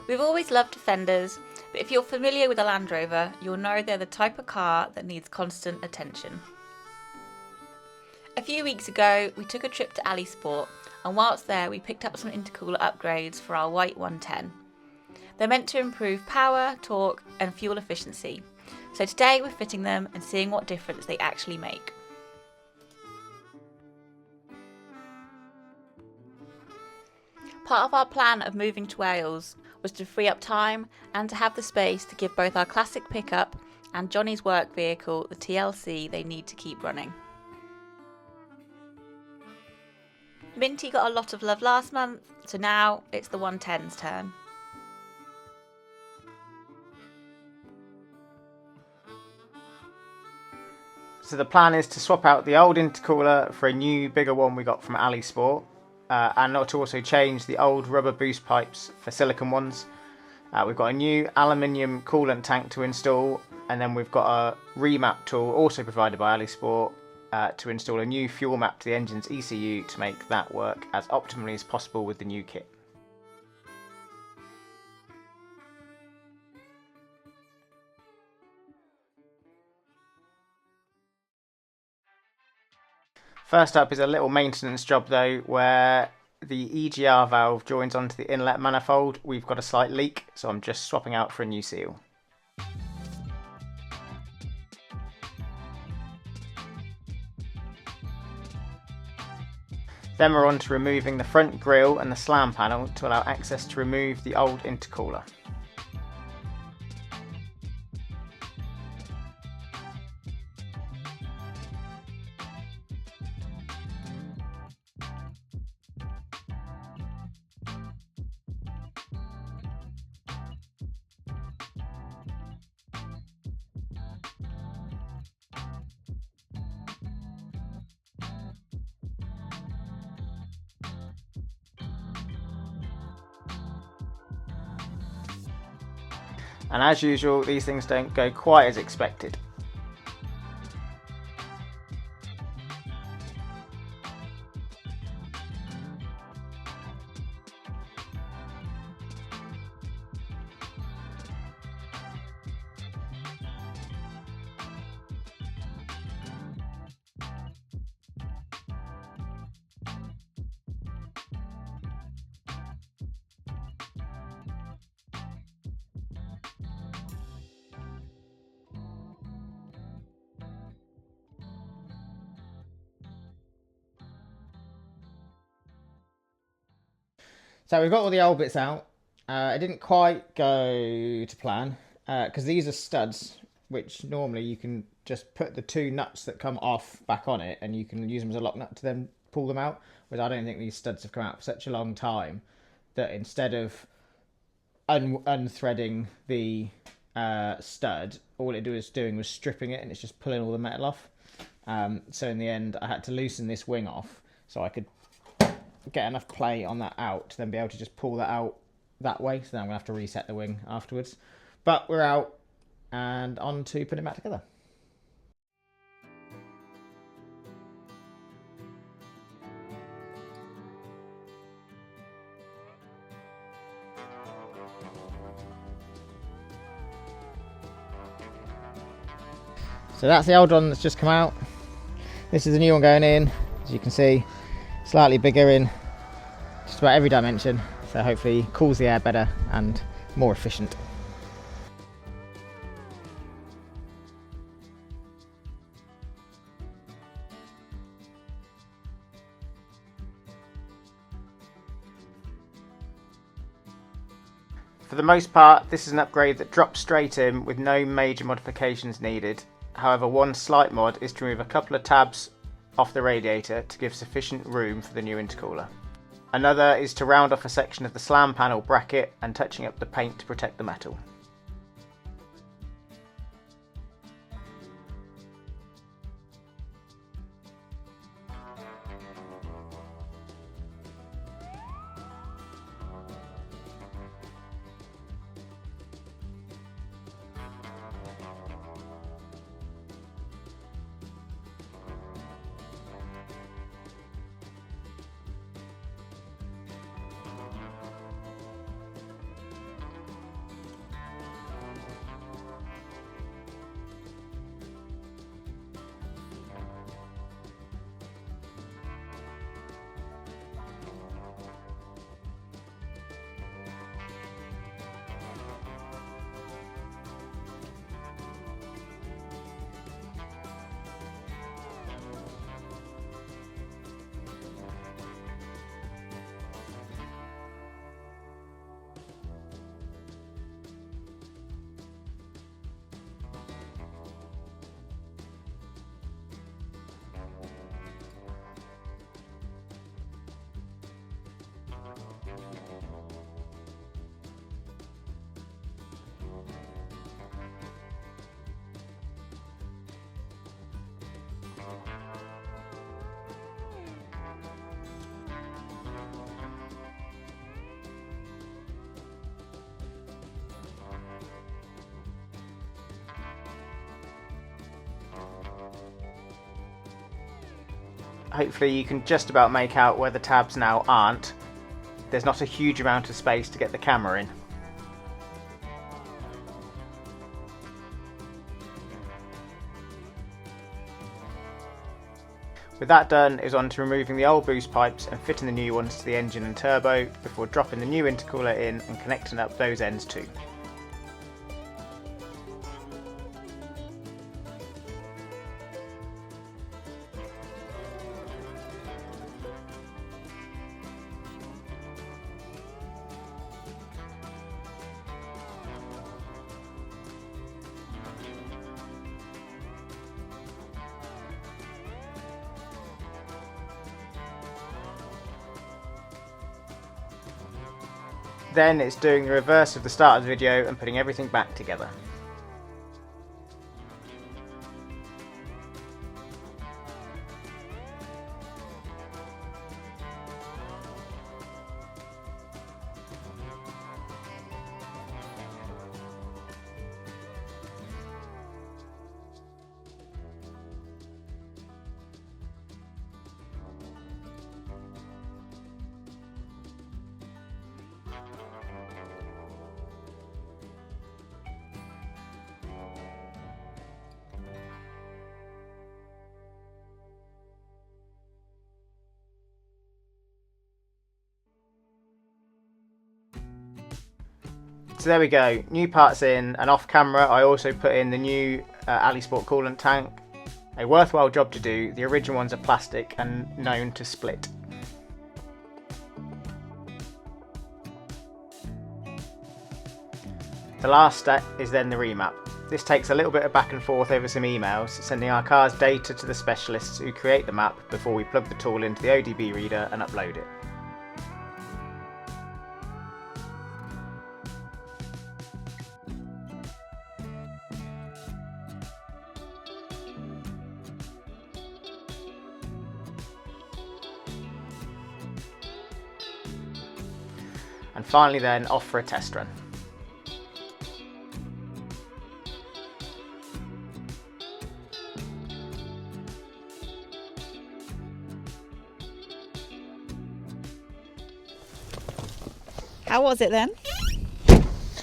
We've always loved Defenders, but if you're familiar with a Land Rover, you'll know they're the type of car that needs constant attention. A few weeks ago, we took a trip to AlliSport, and whilst there we picked up some intercooler upgrades for our white 110. They're meant to improve power, torque and fuel efficiency, so today we're fitting them and seeing what difference they actually make. Part of our plan of moving to Wales was to free up time and to have the space to give both our classic pickup and Johnny's work vehicle the TLC they need to keep running. Minty got a lot of love last month, so now it's the 110's turn. So the plan is to swap out the old intercooler for a new, bigger one we got from AlliSport, and not to also change the old rubber boost pipes for silicone ones. We've got a new aluminium coolant tank to install, and then we've got a Remap tool, also provided by AlliSport, to install a new fuel map to the engine's ECU to make that work as optimally as possible with the new kit. First up is a little maintenance job though, where the EGR valve joins onto the inlet manifold. We've got a slight leak, so I'm just swapping out for a new seal. Then we're on to removing the front grille and the slam panel to allow access to remove the old intercooler. And as usual, these things don't go quite as expected. So we've got all the old bits out. It didn't quite go to plan because these are studs, which normally you can just put the two nuts that come off back on it and you can use them as a lock nut to then pull them out. Whereas I don't think these studs have come out for such a long time that instead of unthreading the stud, all it was doing was stripping it and it's just pulling all the metal off. So in the end I had to loosen this wing off so I could get enough play on that out to then be able to just pull that out that way. So then I'm going to have to reset the wing afterwards. But we're out and on to putting it back together. So that's the old one that's just come out. This is the new one going in, as you can see. Slightly bigger in just about every dimension, so hopefully cools the air better and more efficient. For the most part, this is an upgrade that drops straight in with no major modifications needed. However, one slight mod is to remove a couple of tabs off the radiator to give sufficient room for the new intercooler. Another is to round off a section of the slam panel bracket and touching up the paint to protect the metal. hopefully you can just about make out where the tabs now aren't. There's not a huge amount of space to get the camera in. With that done, it's on to removing the old boost pipes and fitting the new ones to the engine and turbo before dropping the new intercooler in and connecting up those ends too. Then it's doing the reverse of the start of the video and putting everything back together. So there we go, new parts in, and off camera I also put in the new AlliSport coolant tank. A worthwhile job to do. The original ones are plastic and known to split. The last step is then the remap. This takes a little bit of back and forth over some emails, sending our car's data to the specialists who create the map before we plug the tool into the ODB reader and upload it. And finally then off for a test run. How was it then?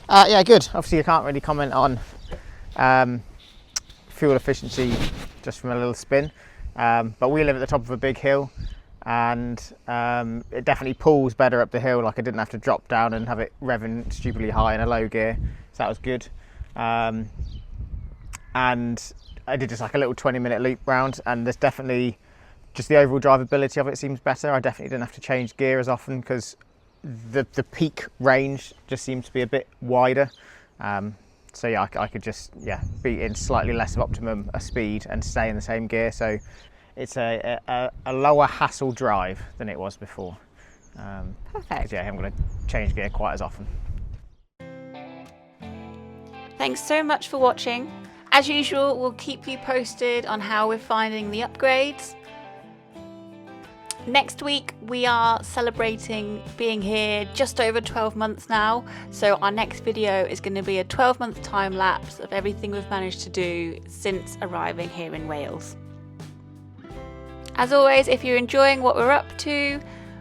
Yeah, good. Obviously I can't really comment on fuel efficiency just from a little spin, but we live at the top of a big hill, and it definitely pulls better up the hill. Like, I didn't have to drop down and have it revving stupidly high in a low gear, so that was good. And I did just like a little 20-minute loop round, and there's definitely just the overall drivability of it seems better. I definitely didn't have to change gear as often because the peak range just seems to be a bit wider. So yeah, I could just be in slightly less of optimum speed and stay in the same gear. So it's a lower hassle drive than it was before. Perfect. Yeah, I haven't got to change gear quite as often. Thanks so much for watching. As usual, we'll keep you posted on how we're finding the upgrades. Next week we are celebrating being here just over 12 months now, so our next video is going to be a 12-month time lapse of everything we've managed to do since arriving here in Wales. As always, if you're enjoying what we're up to,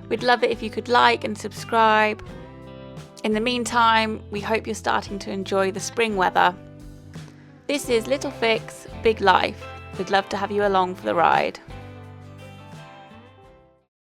we'd love it if you could like and subscribe. In the meantime, we hope you're starting to enjoy the spring weather. This is Little Fix, Big Life. We'd love to have you along for the ride.